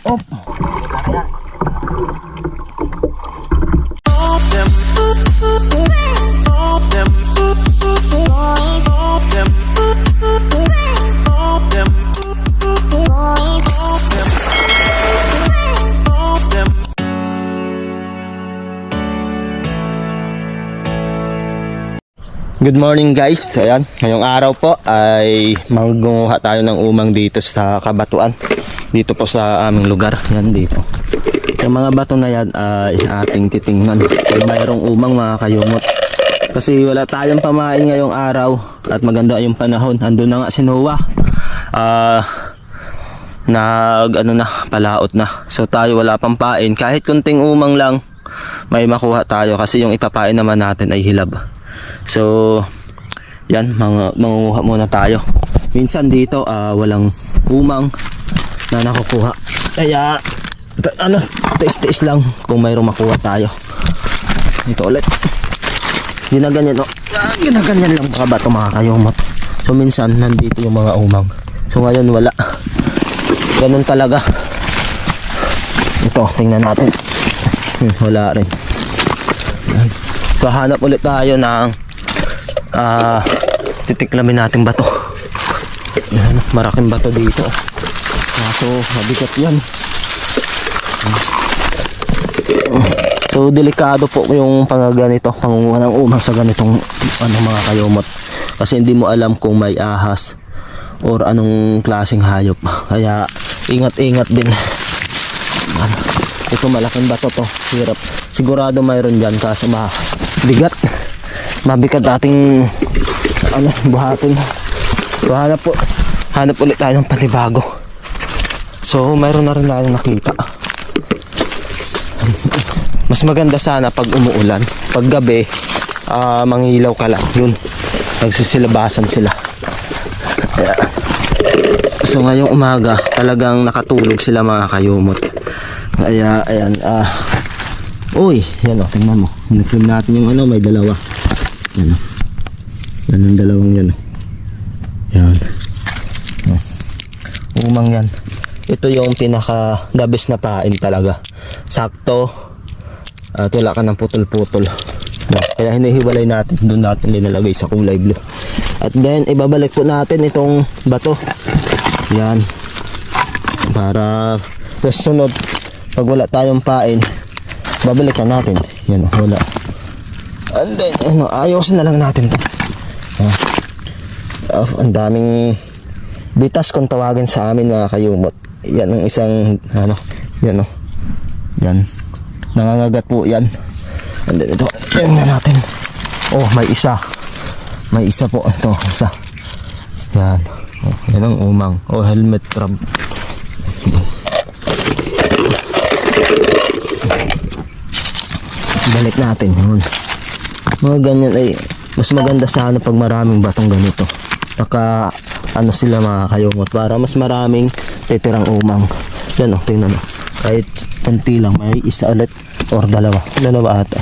Op. Good morning guys. Ayan, ngayong araw po ay maggunguha tayo ng umang dito sa Kabatuan. Dito po sa aming lugar. Yan dito. Yung mga bato na yan ay ating titingnan. Ay mayroong umang mga kayumot. Kasi wala tayong pamain ngayong araw at maganda yung panahon. Andun na nga si Noah. Palaot na. So tayo wala pang pain. Kahit kunting umang lang may makuha tayo kasi yung ipapain naman natin ay hilab. So yan, mangunguha muna tayo. Minsan dito walang umang na nakukuha. Kaya tiis-tiis lang kung mayroong makuha tayo. Ito ulit. Ginaganyan ginaganyan lang ba ito mga kayumot. So minsan nandito yung mga umang. So ngayon wala. Ganun talaga. Ito, tingnan natin. Wala rin. So hanap ulit tayo ng titiklamin nating bato. Yan, maraking bato dito. So mabigat yan. So delikado po yung ganito, pangunguha ng umang sa ganitong mga kayumot. Kasi hindi mo alam kung may ahas or anong klaseng hayop. Kaya ingat-ingat din. Ito malaking bato to. Hirap. Sigurado mayroon dyan kaso bigat. Mabigat ating buhatin. So hanap ulit tayo ng panibago. So mayroon na rin tayong nakita. Mas maganda sana pag umuulan. Pag gabi mangilaw ka lang. Yun, nagsisilabasan sila. So ngayong umaga talagang nakatulog sila mga kayumot. Kaya ayan, uy, yan o, tingnan mo. Naklim natin yung may dalawa. Yan o. Yan ang dalawang yan o. Yan. Umang yan. Ito yung pinaka the best na pain talaga. Sakto. At wala ka ng putol-putol. Kaya hinihiwalay natin. Doon natin linalagay sa kulay blue. At then ibabalik po natin itong bato. Yan. Para sa sunod, pag wala tayong pain, babalikan natin. Yan o, wala. And then ayusin na lang natin to. Ang daming bitas kung tawagin sa amin mga kayumot. Yan ang isang yan o. Yan. Nangangagat po yan. And then ito, yan na natin. Oh, may isa. May isa po. Ito, isa. Yan. Oh, yan ang umang. Oh, helmet crab. Balik natin yun. Mga ganyan ay mas maganda sana pag maraming batong ganito. Saka sila mga kayumot para mas maraming titirang umang. Yan o, tingnan o. Kahit konti lang, may isa ulit or dalawa ata.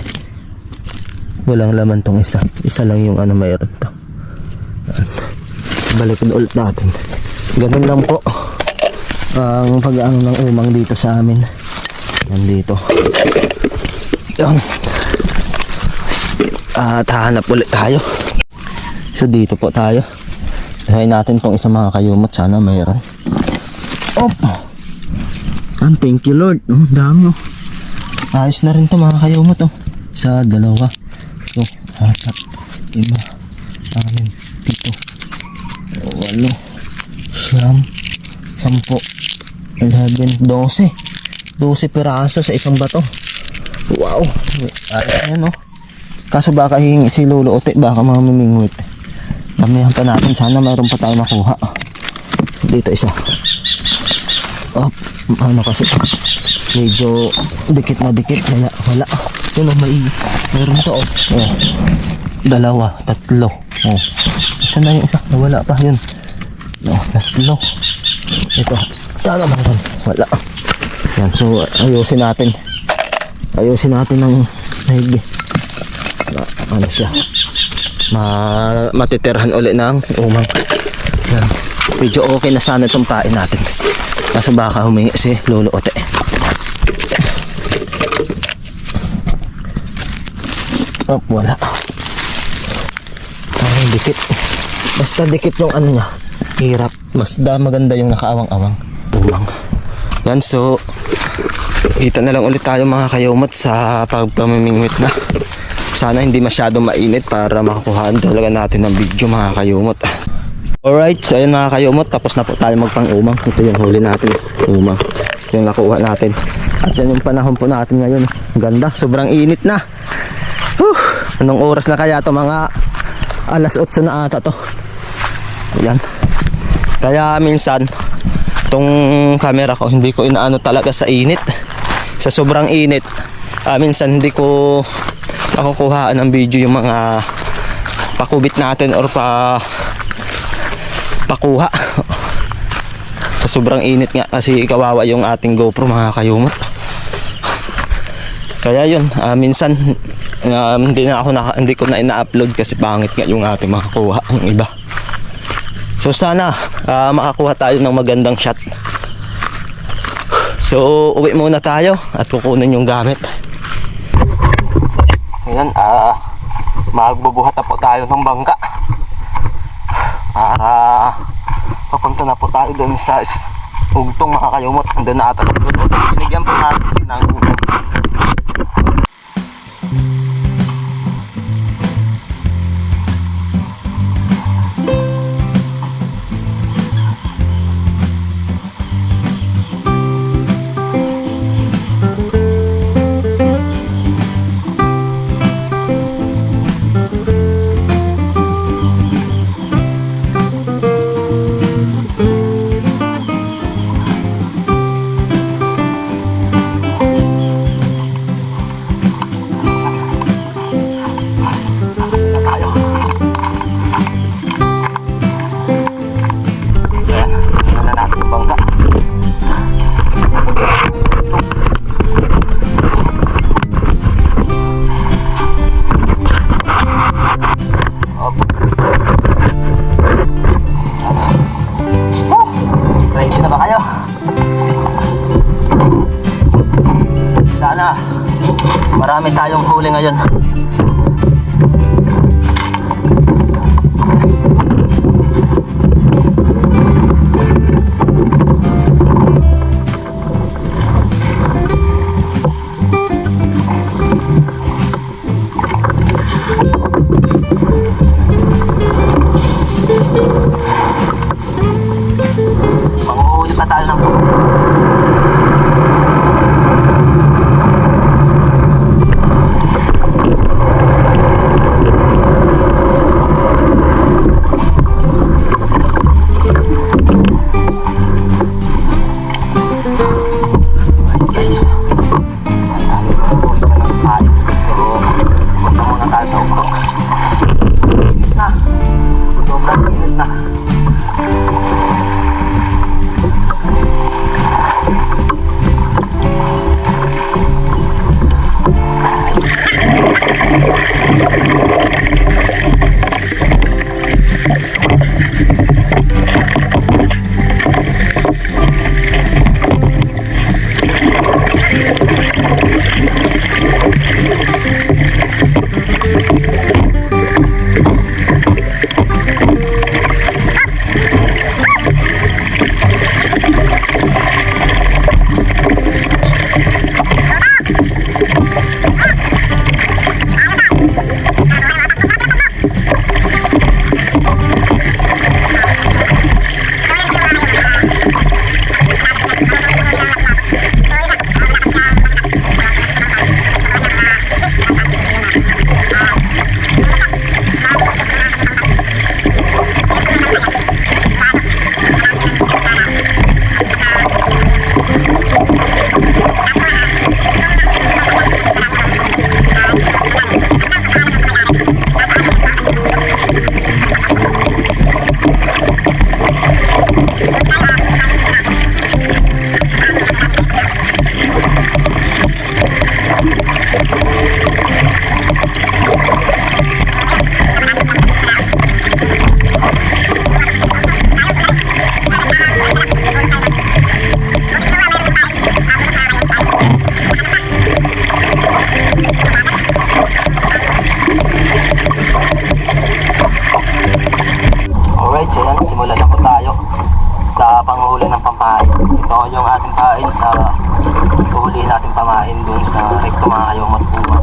Walang laman tong isa. Isa lang yung mayroon to. Balik ulit natin. Ganun lang po ang pag-ano ng umang dito sa amin. Yan dito. Yan. At hahanap ulit tayo. So dito po tayo. Sayin natin tong isa mga kayumot. Sana mayroon. Thank you Lord. Dami. Ayos na rin to mga kayumot. Sa dalawa. So 4, 5, 6, 7, 8, 9, 10, 11, 12 piraso sa isang bato. Wow. Ayos na yan Kaso baka hihingi si Lolo Ote, baka mamimingwit. Damihan pa natin, sana mayroon pa tayo makuha. Dito isa. Kasi medyo dikit na dikit, kaya wala. Yun mayroon to dalawa, tatlo. Isa na yung isa, nawala pa yun. Tatlo. Ito, sana mayroon, wala. Yan, so ayusin natin ng higi. Siya matitirhan ulit ng umang. Yan. Medyo okay na sana itong pain natin. Kaso baka humingi si Lolo Ote. Oh, wala. Ay, dikit. Basta dikit yung ano niya. Hirap. Mas maganda yung nakaawang-awang. Umang. Yan, so kita na lang ulit tayo mga kayomot sa pagpamimingwit na. Sana hindi masyadong mainit para makakuhaan talaga natin ng video mga kayomot. Alright, so ayun mga kayomot, tapos na po tayo magpang-umang. Ito yung huli natin, umang. Yung nakuha natin. At yan yung panahon po natin ngayon. Ang ganda, sobrang init na. Whew! Anong oras na kaya to? Mga alas 8 na ata to. Ayan. Kaya minsan itong camera ko hindi ko inaano talaga sa init. Sa sobrang init, minsan hindi ko makukuhaan ng video yung mga pakubit natin or pakuha. Sa sobrang init nga kasi kawawa yung ating GoPro mga kayumot. Kaya yun, minsan hindi ko na ina-upload kasi pangit nga yung ating makakuha ng iba. So sana makakuha tayo ng magandang shot. So uwi muna tayo at kukunin yung gamit. Ayan, magbubuhat na po tayo ng bangka para papunta na po tayo doon sa ugtong mga kayumot. Andun na ata sa dulo. Binigyan po natin ng marami tayong huli ngayon. Manguhuli pa tayo ng yung ating pain sa uhulihin natin pamain doon sa recto mga kayong matpuma.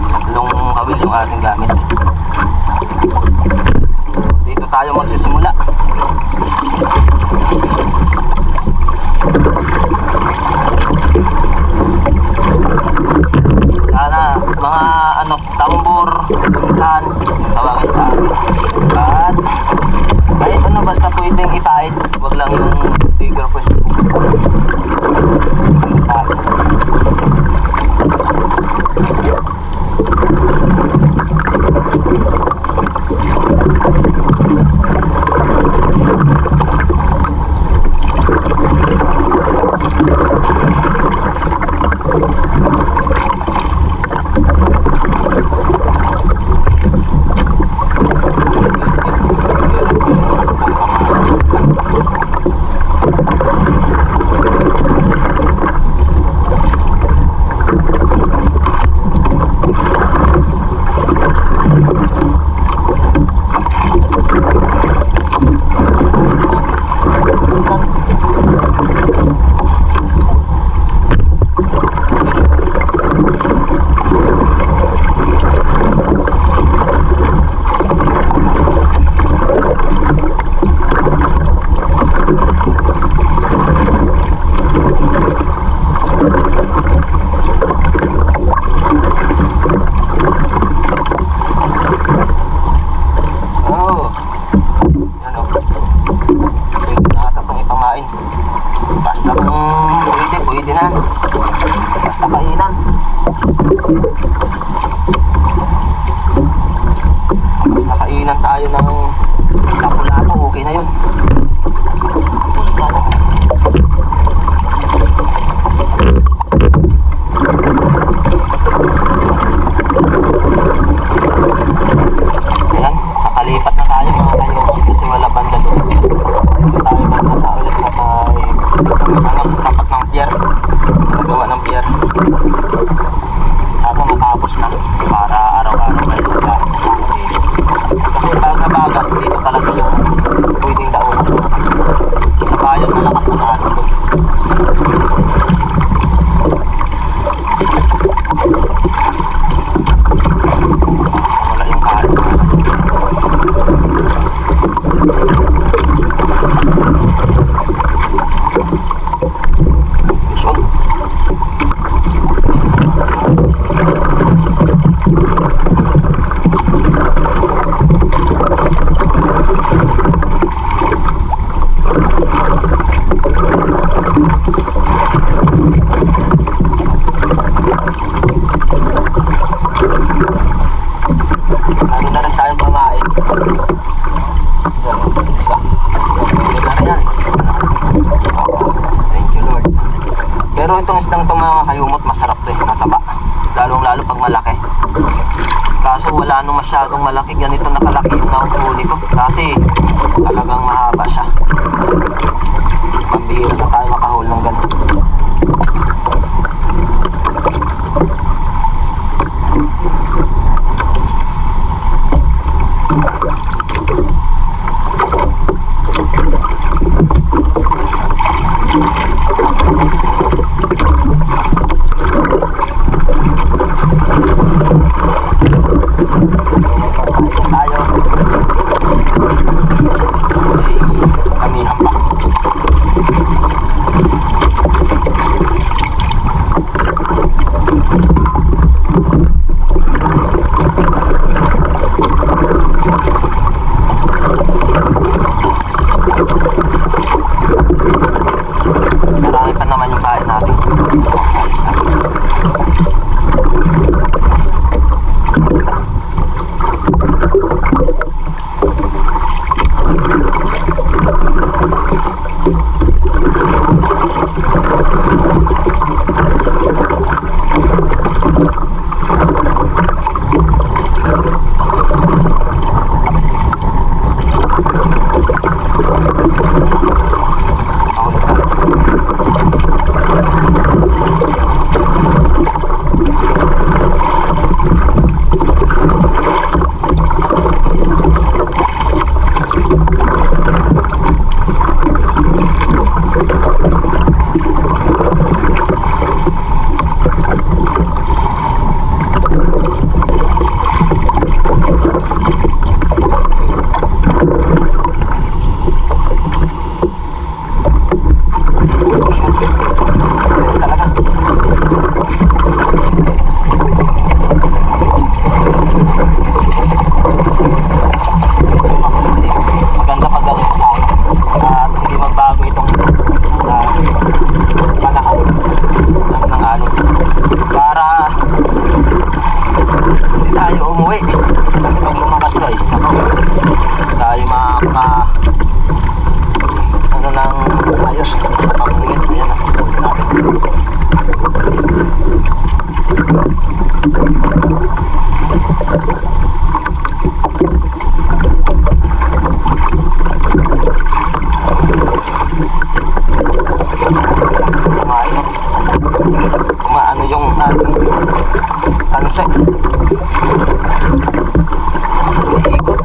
Tatlong kawil yung ating gamit. Dito tayo magsisimula. Sana mga tambor, puntan, tawagan sa amin. At kahit basta pwedeng ipain, wag lang yung bigger first. Basta kainan. Basta kainan tayo ng lapu-lapu, okay na yun. Ayan, nakalipat na tayo mga kayo kasi wala banda doon. Dito tayo nasa ulit sa tapat ng pier. Gawa ng pier. Sana matapos na para araw-araw may lugar. Kasi pag nabagat, dito talaga yung pwedeng daunan. Sa bayan, malakas ang atin doon. Wala yung kahit. Pero itong isdang itong mga kayumot, masarap to eh, mataba. Lalong-lalo pag malaki. Kaso wala nung masyadong malaki, ganito nakalaki yung nahuhuli ko. Dati talagang mahaba siya. Pambihira na tayo makahul ng ganito. Kami hampak. kasi. Ikot.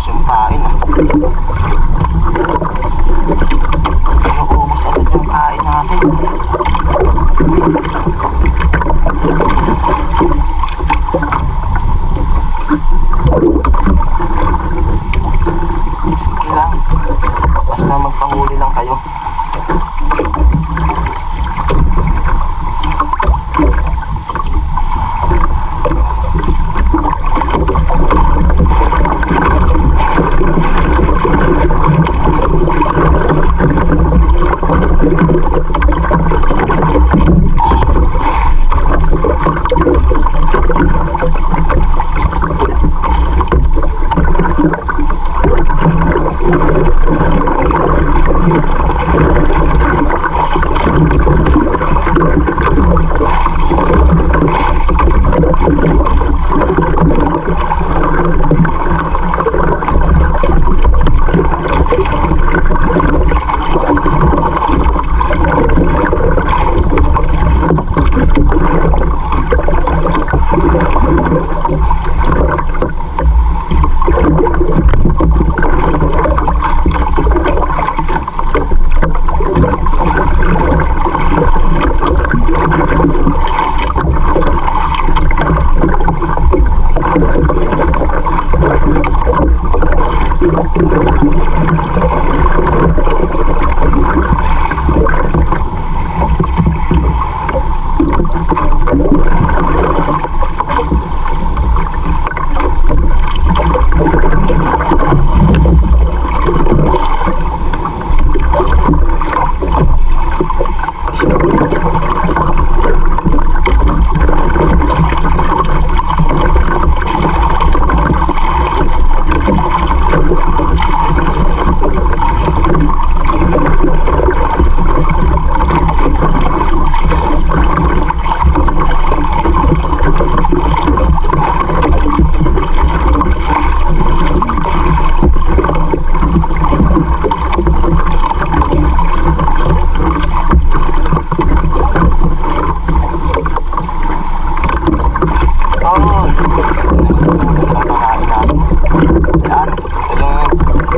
Sumpain ah. Inuubos agad yung kain natin. Sige lang. Basta magpahuli lang kayo.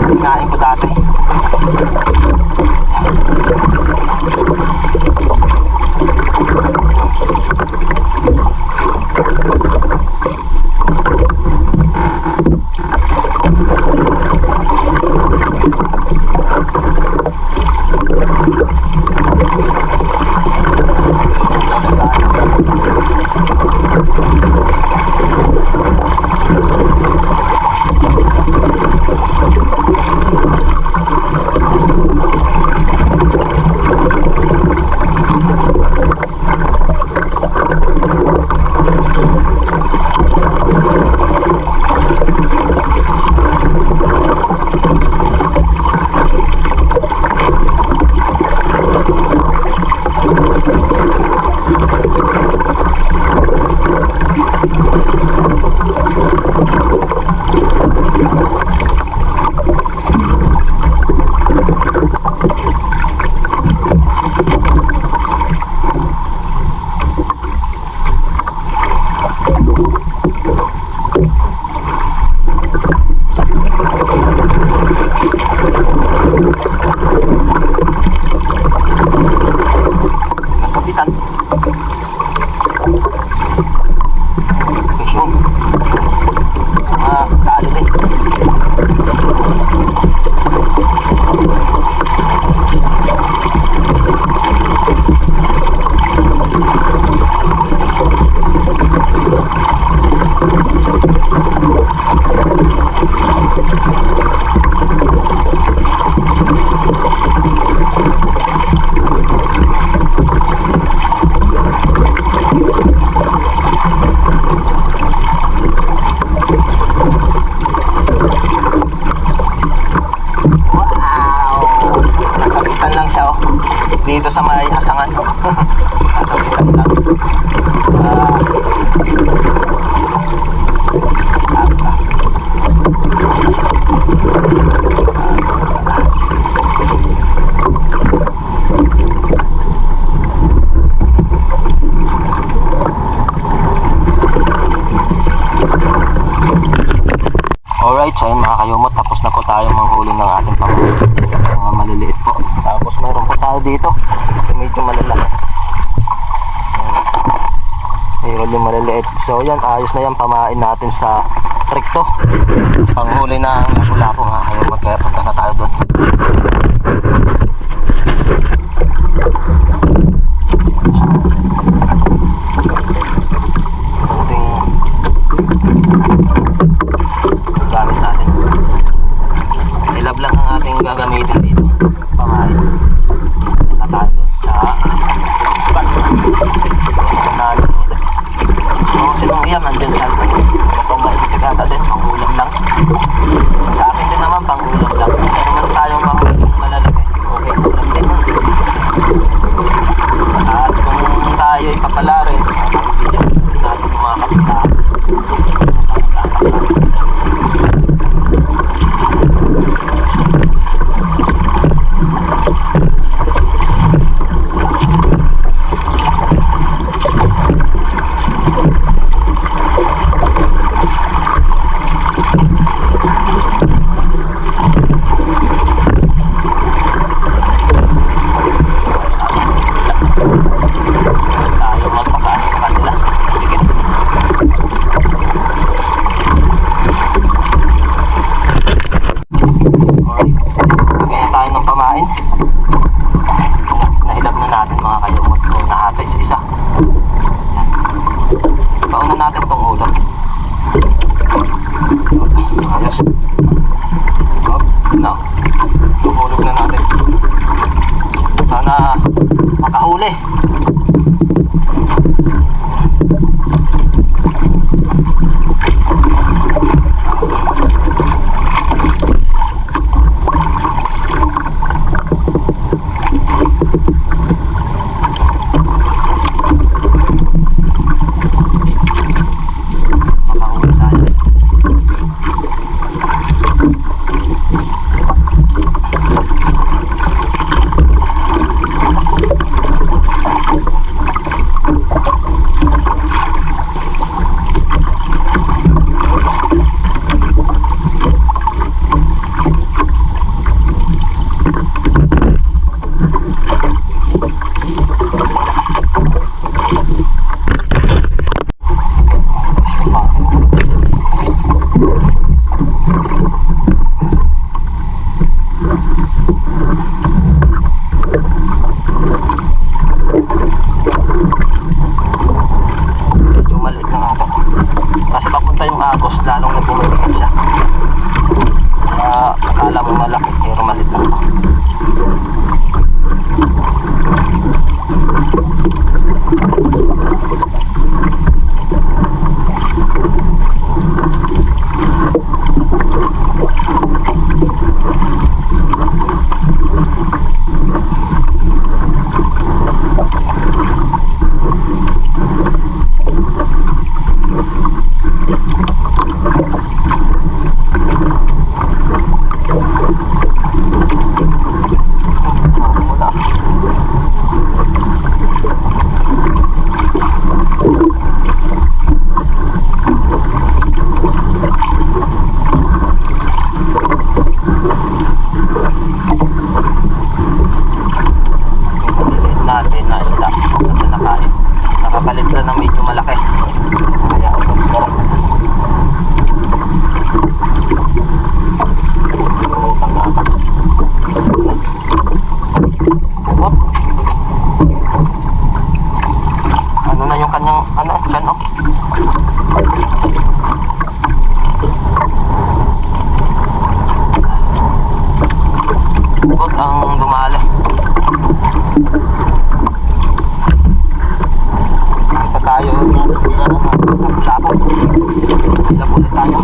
Kinain ko dati. Nasabitan. Pesyo. Dali din. Dito sa may asangan. Nasabitan lang. Alright, so yun mga kayumot, tapos na po tayo manghuli ng ating panghuli. Mga maliliit po. Tapos mayroon po tayo dito, medyo malalaki. Mayroon din maliliit. So yan, ayos na yan, pamain natin sa recto. Panghuli na ang lapu-lapu mga kayumot, kaya punta na tayo doon. Gamit natin. Ilab lang ang ating gagamitin dito. Pamain. Punta tayo doon sa spot. So, sinong iyam, andyan sa itong maitigata din, pangulam lang. Sa akin din naman, pangulam lang. Pero meron tayong malalaki. Okay, lang din nun. At kung tayo ipapala rin, mabibigyan natin yung mga kapitahan. Makahuli. Lalong na bumalikan siya. Kaya akala mo malaki pero malit lang to. Nakapalit na ng medyo malaki. Kaya utos na rin. Pumutang na ako. Oh. Ano na yung kanyang dyan oh. Huwag ang dumali. Tayo lapot ulit tayo.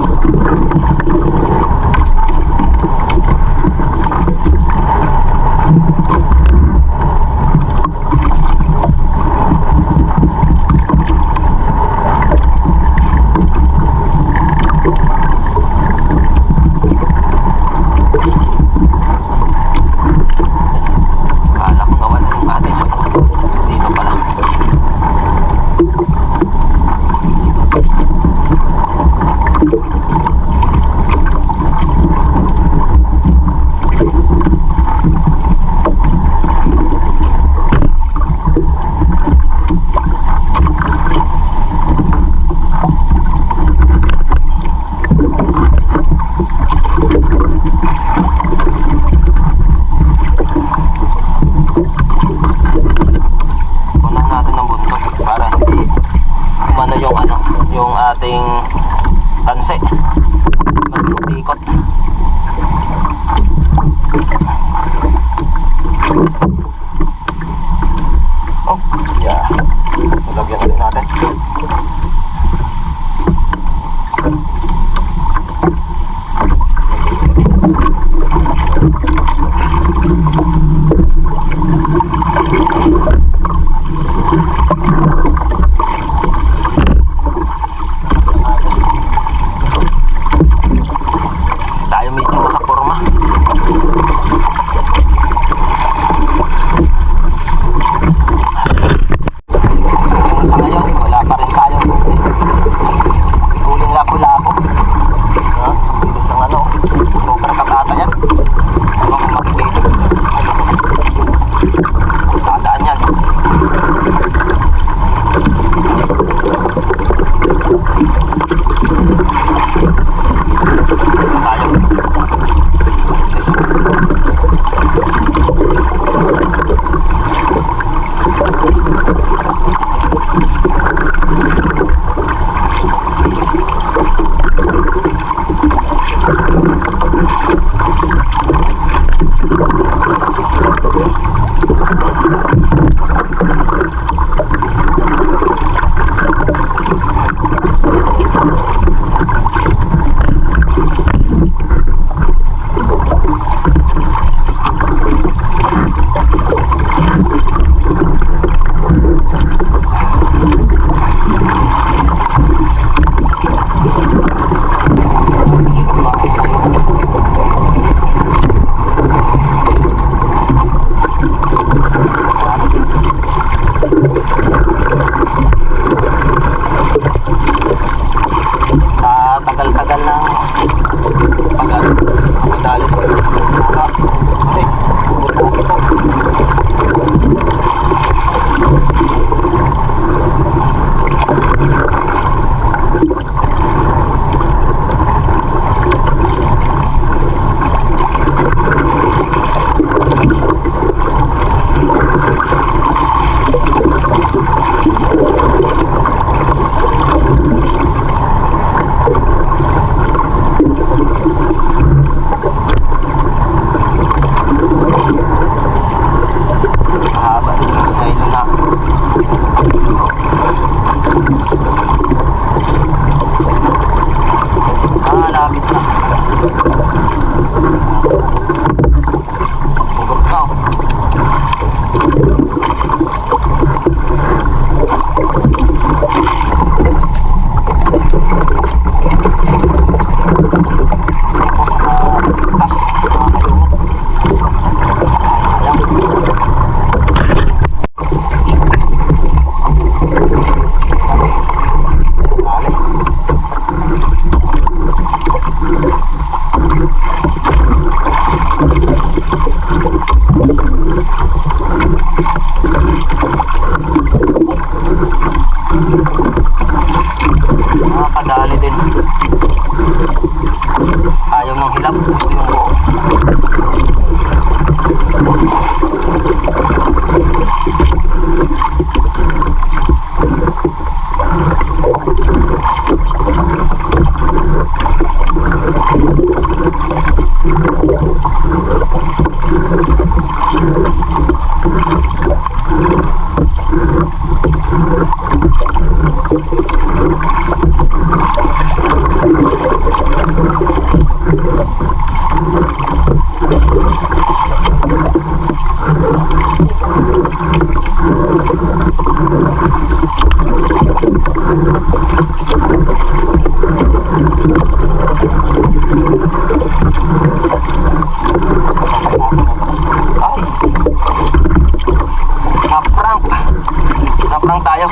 Naprank tayo.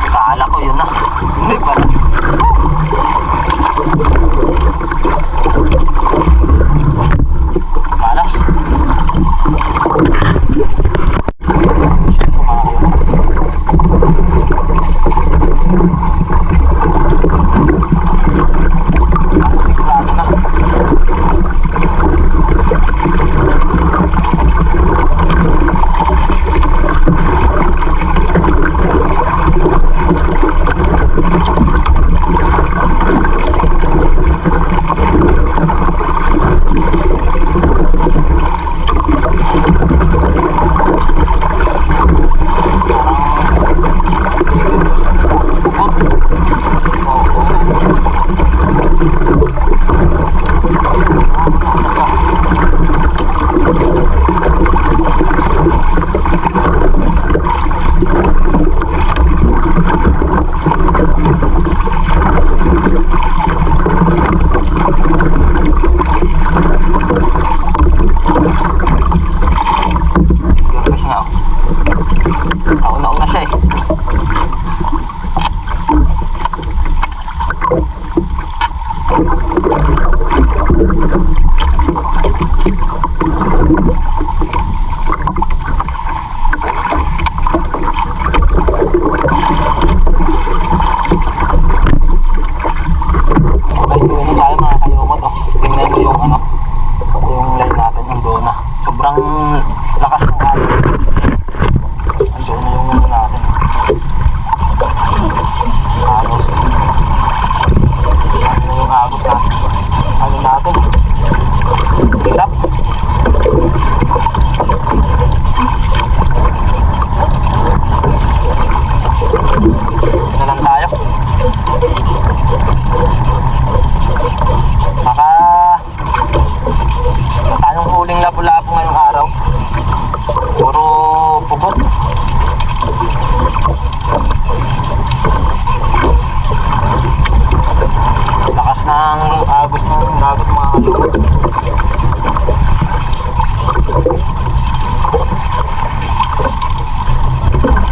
Kala ko yun na. Hindi pala. Malas. Sigurado na. Taon-taon na siya eh. Sobrang lakas ng agos. Andiyan na yung natin. Agos. Ano yung agos natin? Ano natin? Hirap. Na lang tayo. Baka tayong huling lapu-lapu ngayong araw. Puro pugot. Lakas ng agos ng dagat mga kalugod.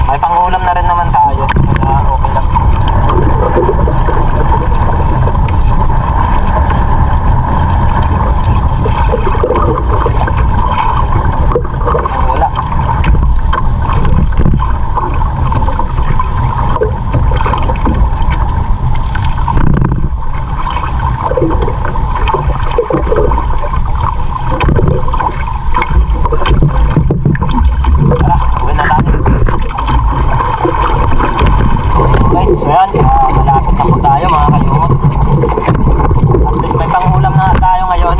May pangulam na rin naman tayo. Kaya okay lang. So yan, malapit na po tayo mga kalumot. At least may pangulam na tayo ngayon.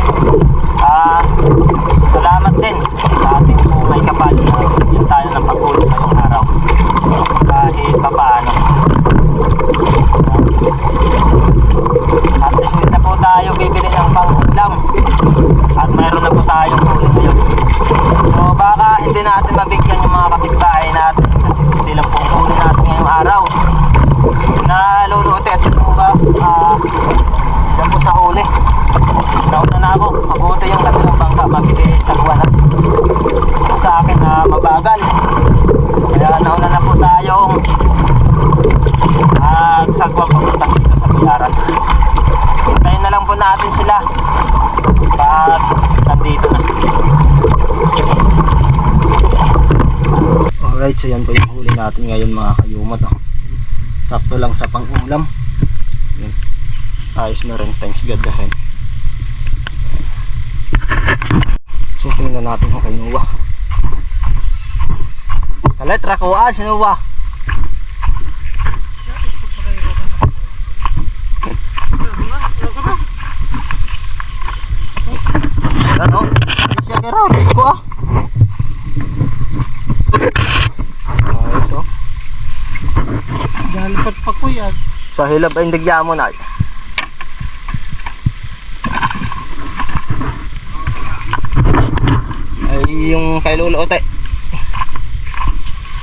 Salamat din sa ating po may kapal. Bigyan tayo ng pangulam ngayong araw. Kahit pa paano. At least hindi na po tayo bibili ng pangulam. At mayroon na po tayong huli ngayon. So baka hindi natin mabigyan yung mga kapitbahay natin. Kasi hindi lang po huli natin ngayong araw. Naluluti at sinuga yan po sa huli. Nauna na ako, mabuti yung kanilang bangka, mabilis sa buwan sa akin na mabagal. Kaya nauna na po tayong magsagwa papunta dito sa Pilaran. Hintayin na lang po natin sila at nandito na. Alright, so yan po yung huli natin ngayon mga kayumot. Sakto lang sa pang-ulam. Yan. Ayos na rin, thanks God dahil. So tingnan natin kung kay Noah. Kalit, rakuan si Noah. Ano? Siya kira, Rico ah. So po yan. Sa hilab ay indigya mo na. Ay yung kay Lolo Ote.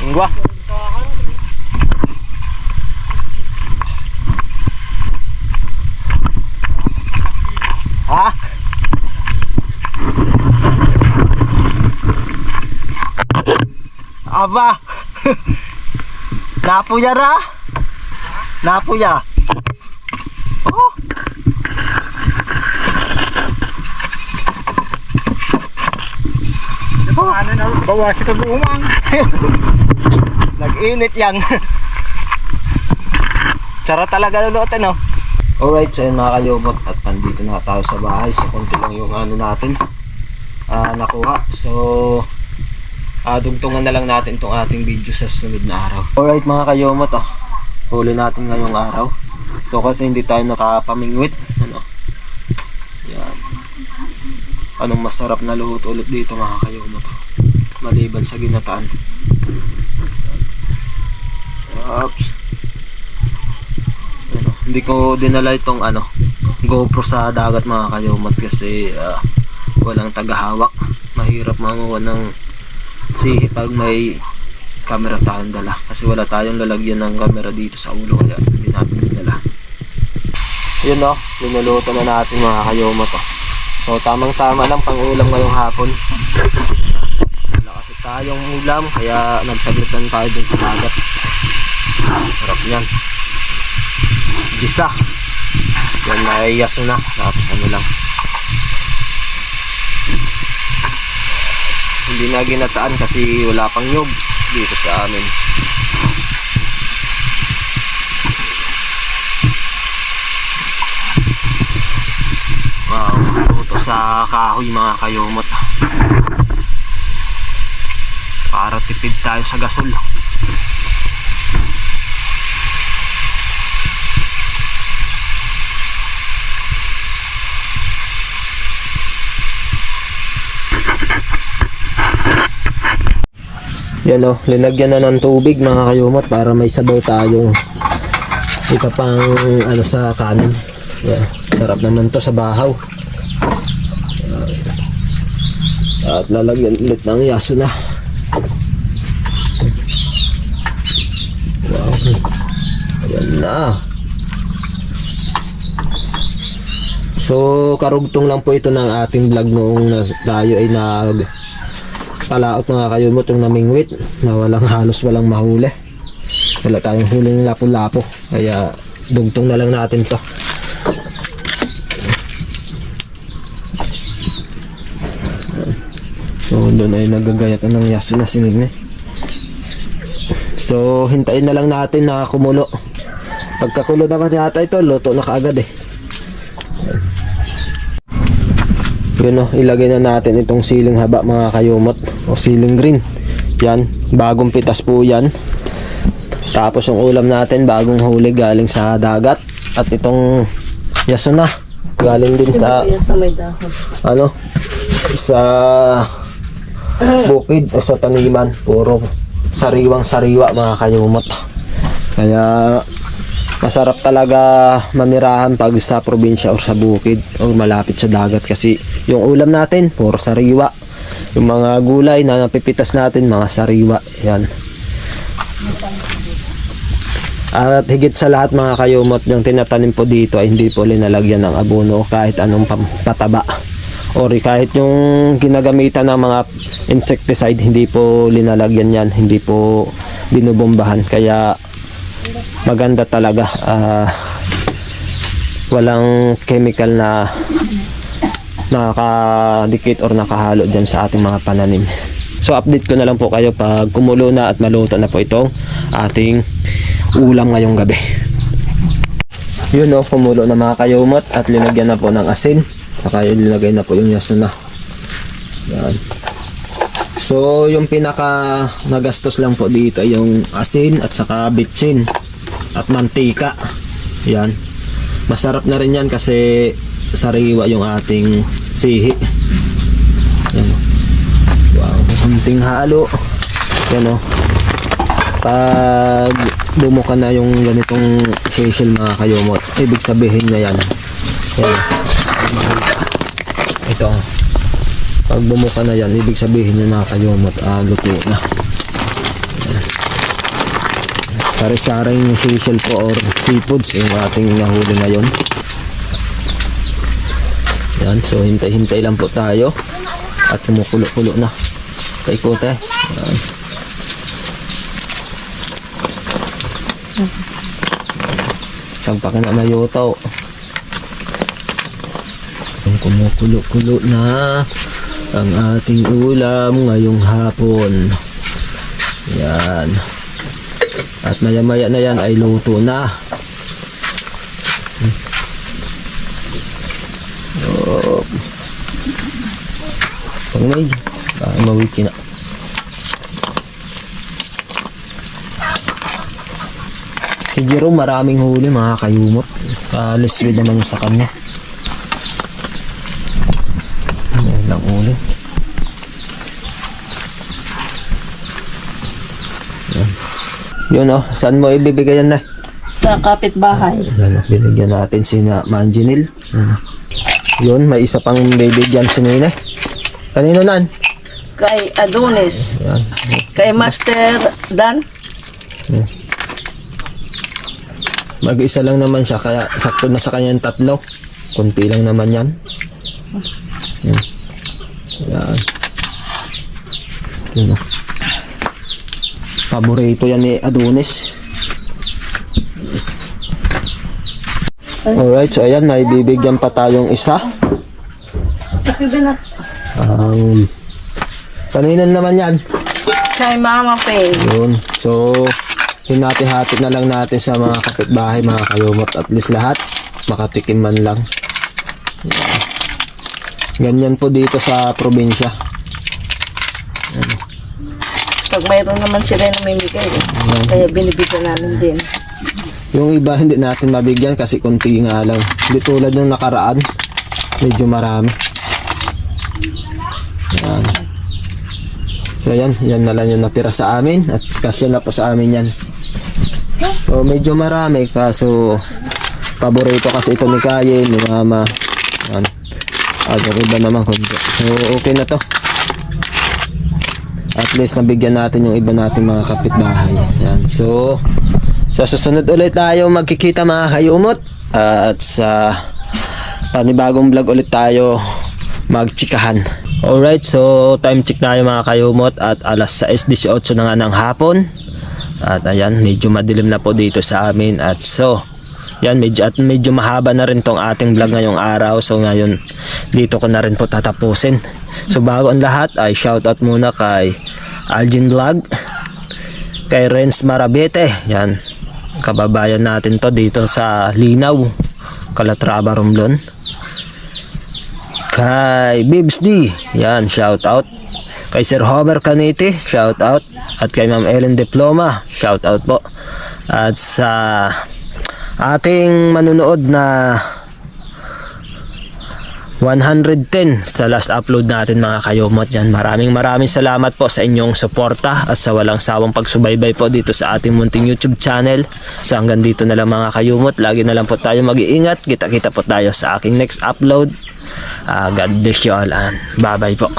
Ingwa. Ha? Aba. Napuya ra. Napuya. Oh. Ano na, bawasi ka buumang. Nag-init yan. Charot talaga lulutin, no? Alright, so yun mga kayobot, at nandito na tayo sa bahay. So konti lang yung ano natin nakuha. So dugtungan na lang natin itong ating video sa sunod na araw. Alright mga kayomot, huli natin ngayong araw. So kasi hindi tayo nakapamingwit, ano? Yan. Anong masarap na luto ulit dito mga kayomot, maliban sa ginataan. Oops. Ano, hindi ko dinala itong GoPro sa dagat mga kayomot kasi walang tagahawak. Mahirap manguha ng sihi pag may camera tayong dala kasi wala tayong lalagyan ng camera dito sa ulo, kaya hindi natin dinala. Yun, linuluto na natin mga kayomot. So tamang tama lang pang ulam ngayong hapon. Wala kasi tayong ulam kaya nagsaglitan tayo dun sa dagat. Sarap niyan. Gisa. Yan, may yaso na. Tapos ano lang, hindi na ginataan kasi wala pang nyug dito sa amin. Wow, luto sa kahoy mga kayomot. Para tipid tayo sa gasol. Yan, linagyan na ng tubig mga kayomot para may sabaw tayong ikapang sa kanin. Yan. Sarap naman to sa bahaw. At lalagyan ulit ng yaso na. Wow. Ayan na. So karugtong lang po ito ng ating vlog noong tayo ay palaot mga kayomot, yung namingwit na walang mahuli. Wala tayong huling lapo-lapo, kaya dugtong na lang natin to. So doon ay nagagayat ng yaso na sinigni. So hintayin na lang natin na kumulo. Pagkakulo naman yata ito, luto na kaagad eh. Yun, ilagay na natin itong siling haba mga kayomot, o siling green. Yan, bagong pitas po yan. Tapos yung ulam natin bagong huli galing sa dagat. At itong yaso na galing din sa sa bukid o sa taniman. Puro sariwang sariwa mga kayomot. Kaya masarap talaga manirahan pag sa probinsya o sa bukid o malapit sa dagat kasi yung ulam natin puro sariwa. Yung mga gulay na napipitas natin mga sariwa. Yan. At higit sa lahat mga kayomot, yung tinatanim po dito ay hindi po linalagyan ng abono o kahit anong pataba. O kahit yung ginagamitan ng mga insecticide, hindi po linalagyan yan. Hindi po binubombahan. Kaya maganda talaga. Walang chemical na nakadikit or nakahalo dyan sa ating mga pananim. So update ko na lang po kayo pag kumulo na at maluto na po itong ating ulam ngayong gabi. Yun, kumulo na mga kayomot at linagyan na po ng asin. Saka linagay na po yung yaso na. Yan. So yung pinaka nagastos lang po dito ay yung asin at saka bitsin at mantika. Yan. Masarap na rin yan kasi sariwa yung ating sihi. Yan. Wow, kunting halo. Yan, pag bumuka na yung ganitong facial mga kayumot, ibig sabihin na yan. Yan. Ito. Pag bumuka na yan, ibig sabihin na mga kayumot, luto na. Sari-saring facial po or seafoods yung ating nahuli ngayon. Yan, so hintay-hintay lang po tayo at kumukulo-kulo na. Paikote. Yan. Sagpakin na yutaw. Yung kumukulo-kulo na ang ating ulam ngayong hapon. Yan. At maya-maya na yan ay luto na. Pag may mawiki na. Si Jerome maraming huli mga kayumot. Liswid naman sa kanya. May lang huli. Yun oh, saan mo ibibigay yan na? Sa kapitbahay. Yan oh, binigyan natin si Manginil. Yun, may isa pang bibigyan si Nina. Kanino nan? Kay Adonis. Yan. Kay Master Dan. Mag-isa lang naman siya, kaya sakto na sa kanya yung 3. Kunti lang naman yan. Yan. Yan. Yun oh. Paborito yan ni Adonis. Alright, so ayan, may bibigyan pa tayong isa. Kanina naman yan. Kay Mama Pay. Yun. So, hinati-hati na lang natin sa mga kapitbahay, mga kayumot. At least lahat, makatikim man lang. Yan. Ganyan po dito sa probinsya. Pag mayroon naman sila na mamimigay. Kaya binibigyan namin din. Yung iba hindi natin mabigyan kasi konti nga lang. Hindi tulad ng nakaraan. Medyo marami. Yan. So yan na lang yung natira sa amin. At kasya na po sa amin yan. So medyo marami. Kaso paborito kasi ito ni Kaye, ni Mama. Yan. At yung iba naman konti. So okay na to. At least nabigyan natin yung iba nating mga kapitbahay. Yan. So sa susunod ulit tayo magkikita mga kayumot. At sa panibagong vlog ulit tayo magchikahan. Alright, so time check tayo mga kayumot at alas 6:18 na nga ng hapon. At ayan, medyo madilim na po dito sa amin. At so, yan, medyo mahaba na rin tong ating vlog ngayong araw. So ngayon, dito ko na rin po tatapusin. So bago ang lahat ay shoutout muna kay Algin Vlog, kay Renz Marabete, yan, kababayan natin to dito sa Linaw, Calatrava, Romblon. Kay Bibs D, yan, shoutout. Kay Sir Homer Canete, shoutout. At kay Ma'am Ellen Diploma, shoutout po. At sa ating manunood na 110 sa last upload natin mga kayumot, yan, maraming salamat po sa inyong suporta at sa walang sawang pagsubaybay po dito sa ating munting YouTube channel. So hanggang dito na lang mga kayumot, lagi na lang po tayo mag-iingat. Kita-kita po tayo sa aking next upload. God bless you all and bye bye po.